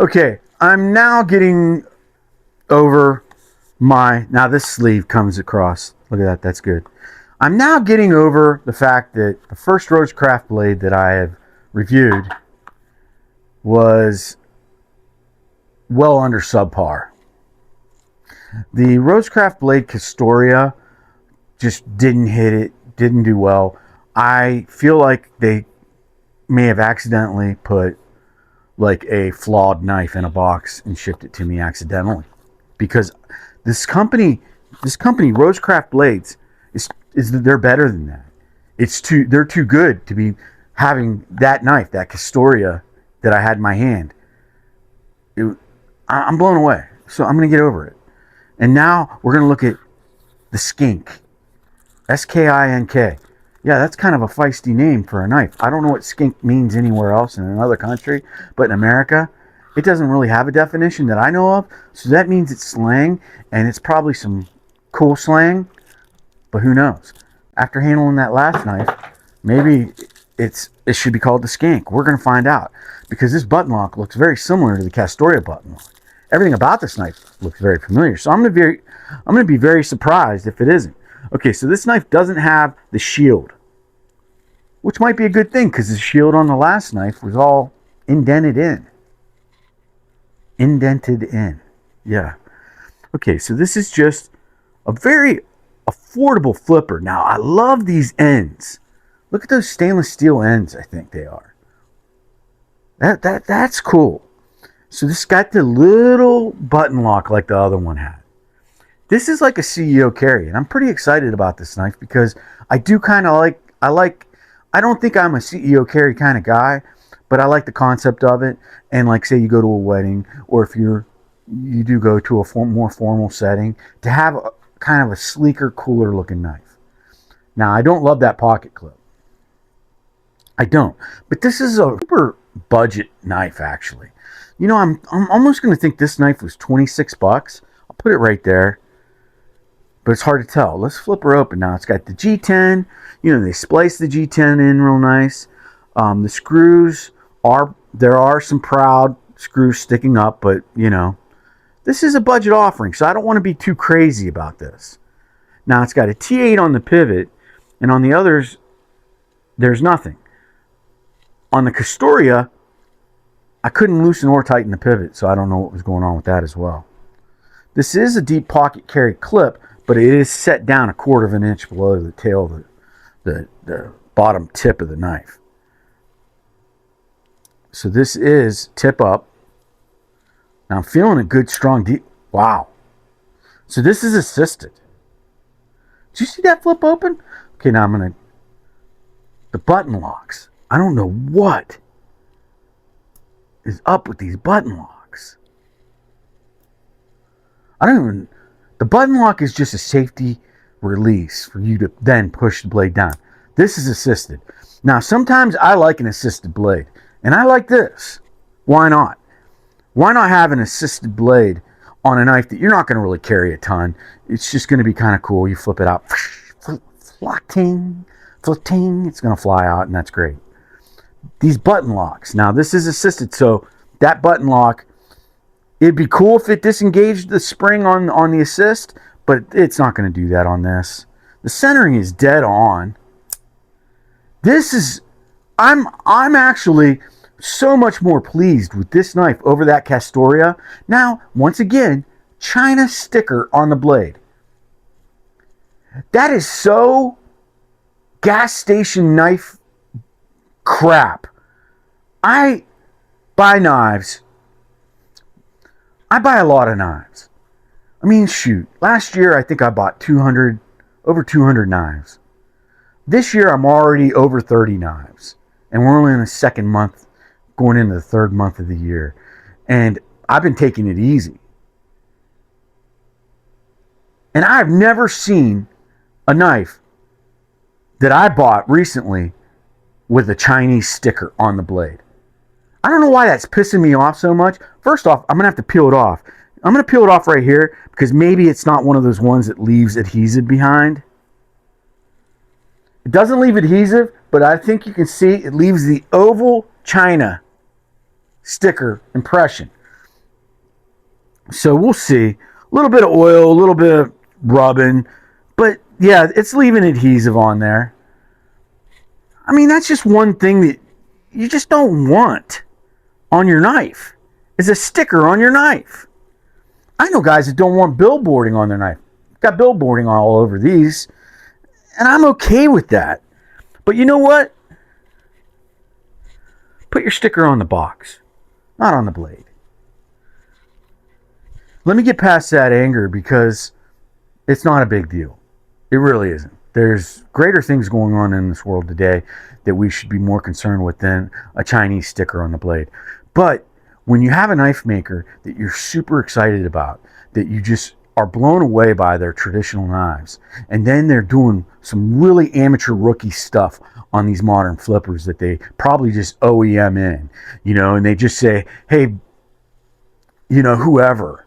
Okay, I'm now getting over now this sleeve comes across. Look at that, that's good. I'm now getting over the fact that the first Rosecraft blade that I have reviewed was well under subpar. The Rosecraft blade Castoria just didn't hit it, didn't do well. I feel like they may have accidentally put like a flawed knife in a box and shipped it to me accidentally, because this company Rosecraft blades is they're better than that. They're too good to be having that knife, that Castoria that I had in my hand. I'm blown away. So I'm going to get over it. And now we're going to look at the Skink. S-K-I-N-K. Yeah, that's kind of a feisty name for a knife. I don't know what skink means anywhere else in another country, but in America, it doesn't really have a definition that I know of. So that means it's slang, and it's probably some cool slang, but who knows? After handling that last knife, maybe it should be called the Skink. We're going to find out, because this button lock looks very similar to the Castoria button lock. Everything about this knife looks very familiar. So I'm going to be very surprised if it isn't. Okay, so this knife doesn't have the shield, which might be a good thing, because the shield on the last knife was all indented in. Indented in. Yeah. Okay, so this is just a very affordable flipper. Now, I love these ends. Look at those stainless steel ends, I think they are. That's cool. So this got the little button lock like the other one had. This is like a CEO carry, and I'm pretty excited about this knife because I do kind of I don't think I'm a CEO carry kind of guy, but I like the concept of it. And like, say you go to a wedding, or if you do go to a more formal setting, to have kind of a sleeker, cooler looking knife. Now, I don't love that pocket clip. I don't. But this is a super budget knife, actually. You know, I'm almost going to think this knife was $26. I'll put it right there. But it's hard to tell. Let's flip her open now. It's got the G10. You know, they splice the G10 in real nice. The screws there are some proud screws sticking up, but you know, this is a budget offering, so I don't want to be too crazy about this. Now it's got a T8 on the pivot, and on the others, there's nothing. On the Castoria, I couldn't loosen or tighten the pivot, so I don't know what was going on with that as well. This is a deep pocket carry clip, but it is set down 1/4 of an inch below the tail, the bottom tip of the knife. So this is tip up. Now I'm feeling a good, strong, deep. Wow. So this is assisted. Did you see that flip open? Okay, now the button locks. I don't know what is up with these button locks. The button lock is just a safety release for you to then push the blade down. This is assisted. Now, sometimes I like an assisted blade, and I like this. Why not? Why not have an assisted blade on a knife that you're not going to really carry a ton? It's just going to be kind of cool. You flip it out, floating, it's going to fly out, and that's great. These button locks. Now, this is assisted, so that button lock, it'd be cool if it disengaged the spring on the assist, but it's not going to do that on this. The centering is dead on. I'm actually so much more pleased with this knife over that Castoria. Now, once again, China sticker on the blade. That is so gas station knife crap. I buy knives. I buy a lot of knives. I mean, shoot. Last year, I think I bought over 200 knives. This year, I'm already over 30 knives. And we're only in the second month, going into the third month of the year. And I've been taking it easy. And I've never seen a knife that I bought recently with a Chinese sticker on the blade. I don't know why that's pissing me off so much. First off, I'm going to have to peel it off. I'm going to peel it off right here because maybe it's not one of those ones that leaves adhesive behind. It doesn't leave adhesive, but I think you can see it leaves the oval China sticker impression. So we'll see. A little bit of oil, a little bit of rubbing, but yeah, it's leaving adhesive on there. I mean, that's just one thing that you just don't want on your knife, is a sticker on your knife. I know guys that don't want billboarding on their knife. Got billboarding all over these, and I'm okay with that. But you know what? Put your sticker on the box, not on the blade. Let me get past that anger, because it's not a big deal. It really isn't. There's greater things going on in this world today that we should be more concerned with than a Chinese sticker on the blade. But when you have a knife maker that you're super excited about, that you just are blown away by their traditional knives, and then they're doing some really amateur rookie stuff on these modern flippers that they probably just OEM in, and they just say, hey, whoever,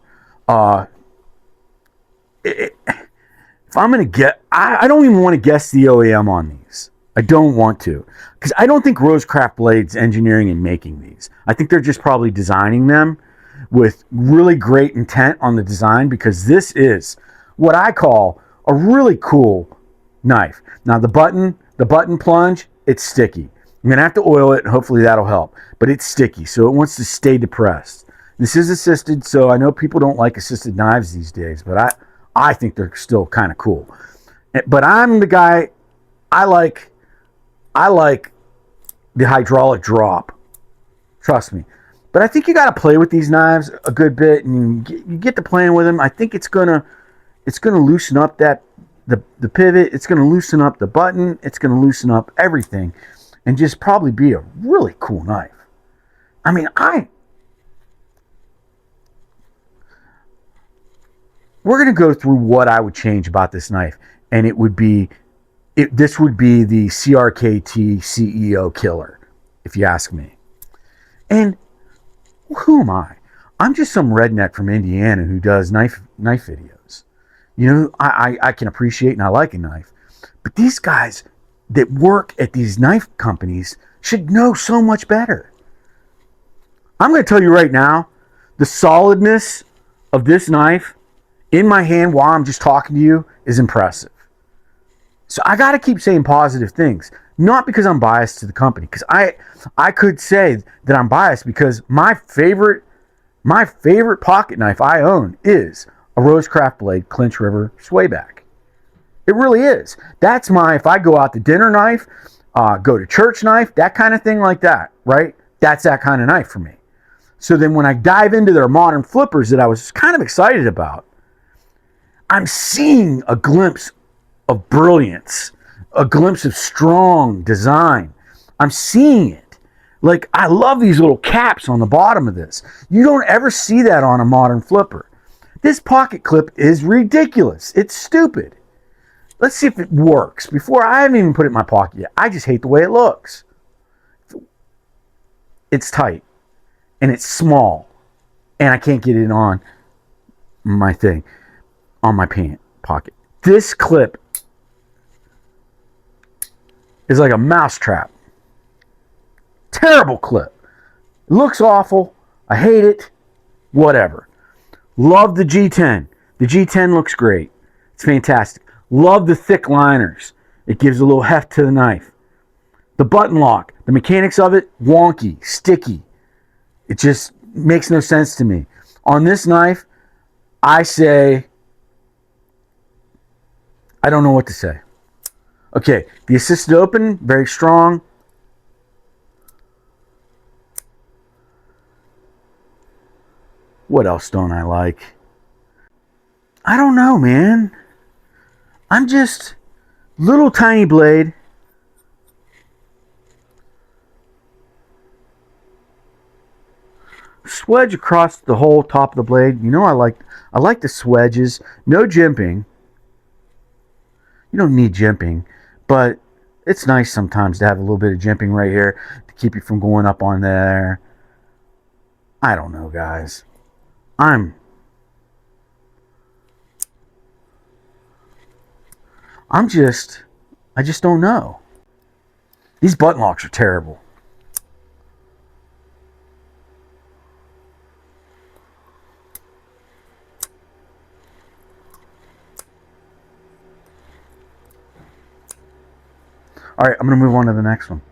if I'm going to get, I don't even want to guess the OEM on these. I don't want to, because I don't think Rosecraft Blades engineering and making these. I think they're just probably designing them with really great intent on the design, because this is what I call a really cool knife. Now the button plunge, it's sticky. I'm going to have to oil it, and hopefully that'll help, but it's sticky, so it wants to stay depressed. This is assisted, so I know people don't like assisted knives these days, but I think they're still kind of cool. But I'm the guy, I like the hydraulic drop. Trust me. But I think you got to play with these knives a good bit, and you get to playing with them. I think it's gonna loosen up the pivot. It's gonna loosen up the button. It's gonna loosen up everything, and just probably be a really cool knife. I mean, we're going to go through what I would change about this knife, and this would be the CRKT CEO killer, if you ask me. And who am I? I'm just some redneck from Indiana who does knife videos. I can appreciate and I like a knife, but these guys that work at these knife companies should know so much better. I'm going to tell you right now, the solidness of this knife in my hand while I'm just talking to you is impressive. So I got to keep saying positive things, not because I'm biased to the company, because I could say that I'm biased because my favorite pocket knife I own is a Rosecraft Blade Clinch River Swayback. It really is. That's if I go out to dinner knife, go to church knife, that kind of thing like that, right? That's that kind of knife for me. So then when I dive into their modern flippers that I was kind of excited about, I'm seeing a glimpse of brilliance, a glimpse of strong design. I'm seeing it. Like, I love these little caps on the bottom of this. You don't ever see that on a modern flipper. This pocket clip is ridiculous. It's stupid. Let's see if it works. Before, I haven't even put it in my pocket yet. I just hate the way it looks. It's tight, and it's small, and I can't get it on my thing. On my pant pocket. This clip is like a mousetrap. Terrible clip. It looks awful. I hate it. Whatever. Love the G10. The G10 looks great. It's fantastic. Love the thick liners. It gives a little heft to the knife. The button lock. The mechanics of it, wonky, sticky. It just makes no sense to me. On this knife, I say, I don't know what to say. Okay, the assisted open, very strong. What else don't I like? I don't know, man. I'm just little tiny blade. Swedge across the whole top of the blade. I like the swedges. No jimping. You don't need jimping, but it's nice sometimes to have a little bit of jimping right here to keep you from going up on there. I don't know, guys. I just don't know. These button locks are terrible. All right, I'm going to move on to the next one.